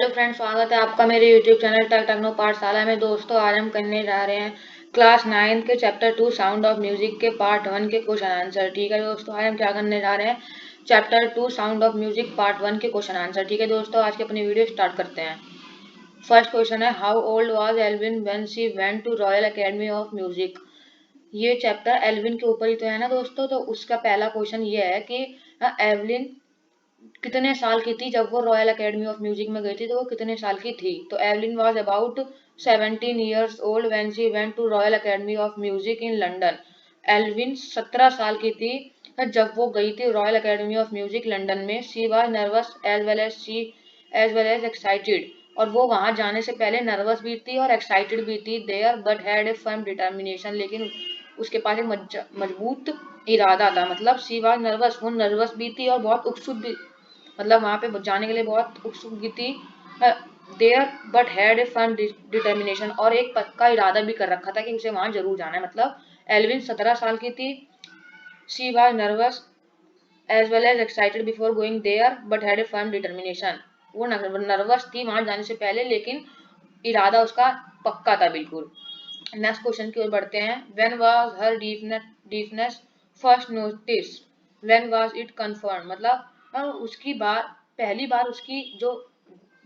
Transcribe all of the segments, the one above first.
Hello friends, स्वागत है आपका मेरे यूट्यूब चैनल टेक्नो पाठशाला में। दोस्तों, आज हम करने जा रहे हैं क्लास 9 के चैप्टर 2 साउंड ऑफ म्यूजिक के पार्ट 1 के क्वेश्चन आंसर। ठीक है दोस्तों, आज हम क्या करने जा रहे हैं, chapter 2 sound of music part 1 के क्वेश्चन आंसर। ठीक है दोस्तों, आज की अपनी वीडियो स्टार्ट करते हैं। फर्स्ट क्वेश्चन है, how old was Elvin when she went to Royal Academy of Music. ये चैप्टर एल्विन के ऊपर ही तो है ना दोस्तों, तो उसका पहला क्वेश्चन ये है कि एवलिन कितने साल की थी जब वो रॉयल एकेडमी ऑफ म्यूजिक में गई थी, तो वो कितने साल की थी। तो Evelyn was about 17 years old when she went to Royal Academy of Music in London. Evelyn 17 साल की थी जब वो गई थी Royal Academy of Music London में। She was nervous as well as excited, और वो वहां जाने से पहले नर्वस भी थी और एक्साइटेड भी थी। There but had a firm determination, लेकिन उसके पास एक मजबूत इरादा था। मतलब शी वाज नर्वस, वो नर्वस भी थी और बहुत उत्सुक भी, मतलब वहां पे जाने के लिए बहुत उत्सुक थी। There but had a firm determination, और एक पक्का इरादा भी कर रखा था कि उसे वहां जरूर जाना है। मतलब एल्विन 17 साल की थी। She was nervous as well as excited before going there but had a firm determination. वो नर्वस थी वहां जाने से पहले, लेकिन इरादा उसका पक्का था बिल्कुल। नेक्स्ट क्वेश्चन की ओर बढ़ते हैं। When was her deafness first notice, when was it confirm. मतलब उसकी बार पहली बार उसकी जो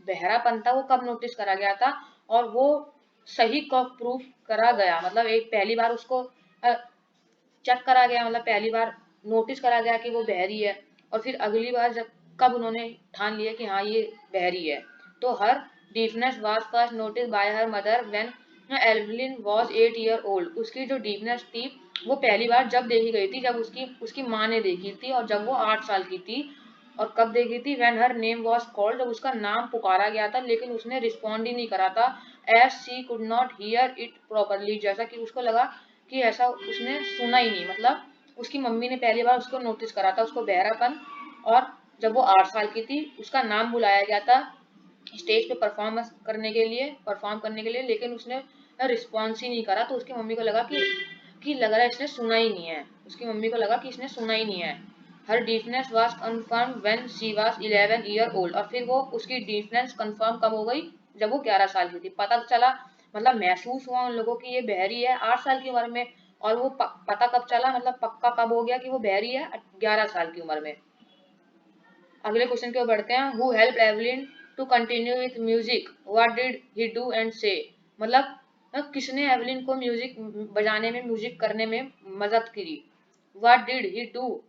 बहरापन था वो कब नोटिस करा गया था, और वो सही कब प्रूफ करा गया। मतलब एक पहली बार उसको चेक करा गया, मतलब पहली बार नोटिस करा गया कि वो बहरी है, और फिर अगली बार जब कब उन्होंने ठान लिया कि हाँ ये बहरी है। तो her deafness was first notice by her mother when Evelyn was 8 year old. उसकी जो डीफनेस थी वो पहली बार जब देखी गई थी, जब उसकी उसकी माँ ने देखी थी, और जब वो 8 साल की थी। और कब देखी थी, when her name was called, जब उसका नाम पुकारा गया था लेकिन उसने रिस्पॉन्ड ही नहीं करा था। As she could not hear it properly, जैसा कि उसको लगा कि ऐसा उसने सुना ही नहीं। मतलब उसकी मम्मी ने पहली बार उसको नोटिस करा था, उसको बहरापन। और जब वो 8 साल की थी उसका नाम बुलाया गया था स्टेज पे परफॉर्म करने के लिए, लेकिन उसने रिस्पॉन्स ही नहीं करा। तो उसकी मम्मी को लगा कि लग रहा है इसने सुना ही नहीं है। उसकी मम्मी को लगा कि इसने सुना ही नहीं है। Her deafness was confirm when she was 11 year old, और फिर वो उसकी डीफनेस कंफर्म कब हो गई, जब वो 11 साल की थी। पता तो चला, मतलब महसूस हुआ उन लोगों की ये बहरी है 8 साल की उम्र में। और वो पता कब चला, मतलब पक्का कब हो गया कि वो बहरी है 11 साल की उम्र में। अगले क्वेश्चन की ओर बढ़ते हैं। Who help Evelyn to continue with music, what did he do and say. मतलब किसने एवलिन को म्यूजिक बजाने में, म्यूजिक करने में मदद की। What did he do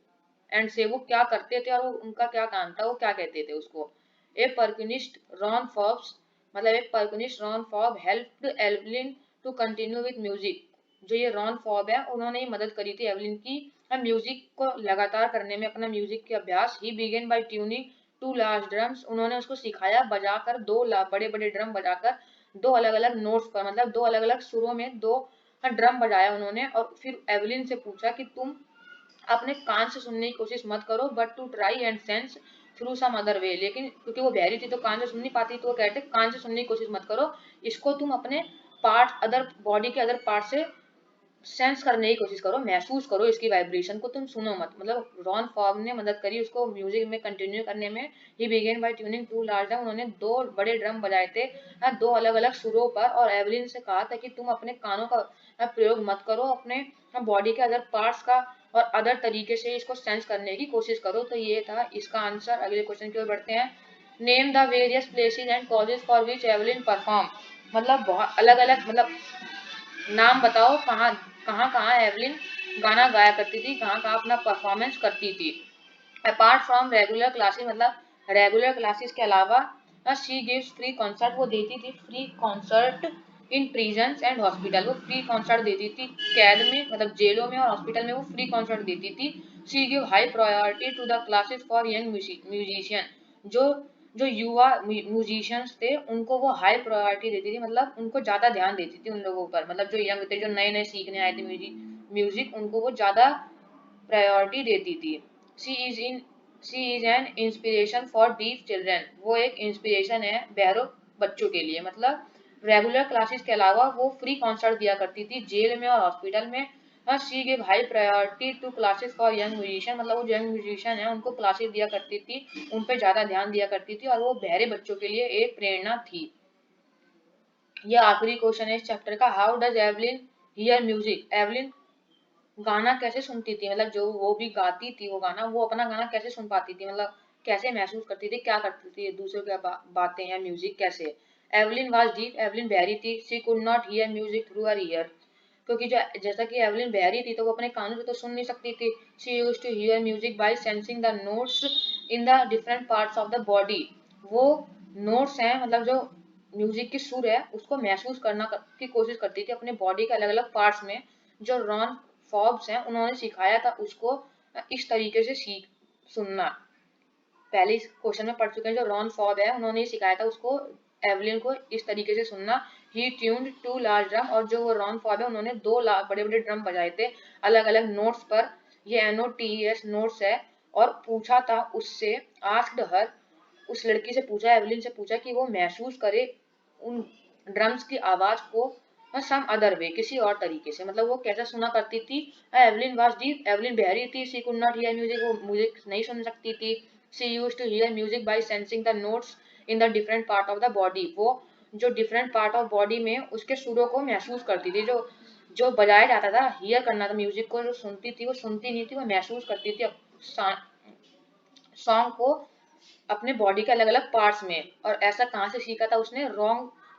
and से, वो क्या करते थे और वो उनका क्या काम था, वो क्या कहते थे उसको। ए परक्यूनिस्ट रॉन फॉब्स, मतलब एक परक्यूनिस्ट रॉन फॉब helped Evelyn to continue with music. जो ये रॉन फॉब है उन्होंने ही मदद करी थी एवलिन की म्यूजिक को लगातार करने में, अपना म्यूजिक के अभ्यास। He began by tuning to large drums, उन्होंने उसको सिखाया बजाकर दो बड़े बड़े ड्रम बजाकर, दो अलग अलग नोट्स पर, मतलब दो अलग अलग सुरों में दो ड्रम बजाया उन्होंने। और फिर एवलिन से पूछा कि तुम अपने कान से सुनने की कोशिश मत करो, but to try and sense through some other way. लेकिन क्योंकि वो बहरी थी तो कान से सुन नहीं पाती, तो वो कहते कान से सुनने की कोशिश मत करो, इसको तुम अपने पार्ट, अदर बॉडी के अदर पार्ट से सेंस करने की कोशिश करो, महसूस करो इसकी वाइब्रेशन को, तुम सुनो मत। मतलब रॉन फॉर्म ने मदद करी उसको म्यूजिक में कंटिन्यू करने में। He began by tuning to large drum, उन्होंने दो बड़े ड्रम बजाए थे दो अलग अलग सुरों पर। और एवलिन से कहा था कि तुम अपने कानों का प्रयोग मत करो, अपने बॉडी के अदर पार्ट्स का और अदर तरीके से इसको सेंस करने की कोशिश करो। तो ये था इसका आंसर। अगले क्वेश्चन की ओर बढ़ते हैं। Name the various places and causes for which Evelyn perform. मतलब बहुत अलग अलग, मतलब नाम बताओ कहाँ कहाँ कहाँ एवलिन गाना गाया करती थी, कहाँ कहाँ अपना परफॉर्मेंस करती थी। अपार्ट फ्रॉम रेगुलर क्लासेस, मतलब रेगुलर क्लासेस के अलावा शी गिव्स फ्री कॉन्सर्ट, वो देती थी free concert in prisons and hospital. वो फ्री कॉन्सर्ट देती थी कैद में, मतलब जेलों में और हॉस्पिटल में वो फ्री कॉन्सर्ट देती थी। She give high priority to the classes for young musician. जो जो युवा म्यूजिशियंस थे उनको वो हाई प्रायोरिटी देती थी, मतलब उनको ज्यादा ध्यान देती थी उन लोगों पर। मतलब जो यंग थे, जो नए नए सीखने आए थे म्यूजिक, उनको वो ज्यादा प्रायोरिटी देती थी। She is in she is an inspiration for deaf children, वो एक इंस्पिरेशन है बहरों बच्चों के लिए। मतलब रेगुलर क्लासेस के अलावा वो फ्री कॉन्सर्ट दिया करती थी जेल में और हॉस्पिटल में। She give high priority to classes for young musician, मतलब वो जो यंग म्यूजिशियन है उनको क्लासेस दिया करती थी, उन पे ज्यादा ध्यान दिया करती थी और वो बहरे बच्चों के लिए एक प्रेरणा थी। ये आखिरी क्वेश्चन है इस चैप्टर का, how does Evelyn here music, Evelyn गाना कैसे सुनती थी, मतलब जो वो भी गाती थी वो गाना, वो अपना गाना कैसे सुन पाती थी, मतलब कैसे महसूस करती थी, क्या करती थी, दूसरों की बातें या म्यूजिक कैसे। एवलिन वाज डीफ, एवलिन बहरी थी, she could not hear music through her year, क्योंकि जो जैसा कि एवलिन बहरी थी तो वो अपने कानों से तो सुन नहीं सकती थी। She used to hear music by sensing the notes in the different parts of the body, वो नोट्स हैं मतलब जो म्यूजिक की सुर है उसको महसूस करना की कोशिश करती थी अपने बॉडी के अलग अलग पार्ट्स में। जो रॉन फॉब्स हैं उन्होंने सिखाया था उसको इस तरीके से सीख सुनना। पहले इस क्वेश्चन में पढ़ चुके हैं, जो रॉन फॉब है उन्होंने ही सिखाया था उसको एवलिन को इस तरीके से सुनना। ही ट्यून्ड टू लार्ज ड्रम, और जो वो रॉन फॉब है उन्होंने दो बड़े बड़े ड्रम बजाए थे अलग अलग नोट्स पर, ये NOTES नोट्स है। और पूछा था उससे, आस्क्ड हर, उस लड़की से पूछा, एवलिन से पूछा कि वो महसूस करे उन ड्रम्स की आवाज को सम अदर वे, किसी और तरीके से, मतलब वो कैसे सुना करती थी। एवलिन वाज डीफ, एवलिन बहरी थी, she could not hear music, वो म्यूजिक नहीं सुन सकती थी। She used to hear music by sensing the notes in the different part of the body, वो जो डिफरेंट पार्ट ऑफ बॉडी में उसके सुरों को महसूस करती थी, जो जो बजाया जाता था, हियर करना था म्यूजिक को, जो सुनती थी वो सुनती नहीं थी, वो महसूस करती थी सॉन्ग को अपने बॉडी के अलग अलग पार्ट्स में। और ऐसा कहाँ से सीखा था उसने,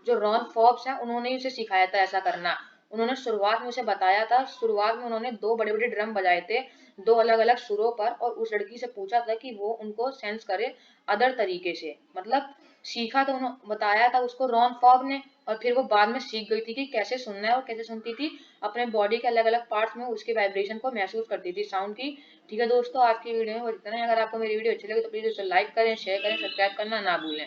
जो रॉन फॉब्स हैं उन्होंने ही उसे सिखाया था ऐसा करना। उन्होंने शुरुआत में उसे बताया था, शुरुआत में उन्होंने दो बड़े बड़े ड्रम बजाए थे दो अलग अलग सुरों पर, और उस लड़की से पूछा था कि वो उनको सेंस करे अदर तरीके से, मतलब सीखा तो उन्होंने बताया था उसको रॉन फॉब ने, और फिर वो बाद में सीख गई थी कि कैसे सुनना है, और कैसे सुनती थी अपने बॉडी के अलग अलग पार्ट्स में उसके वाइब्रेशन को महसूस करती थी साउंड की। ठीक है दोस्तों, आज की वीडियो में बस इतना ही। अगर आपको मेरी वीडियो अच्छी लगे तो प्लीज उसे लाइक करें, शेयर करें, सब्सक्राइब करना ना भूलें।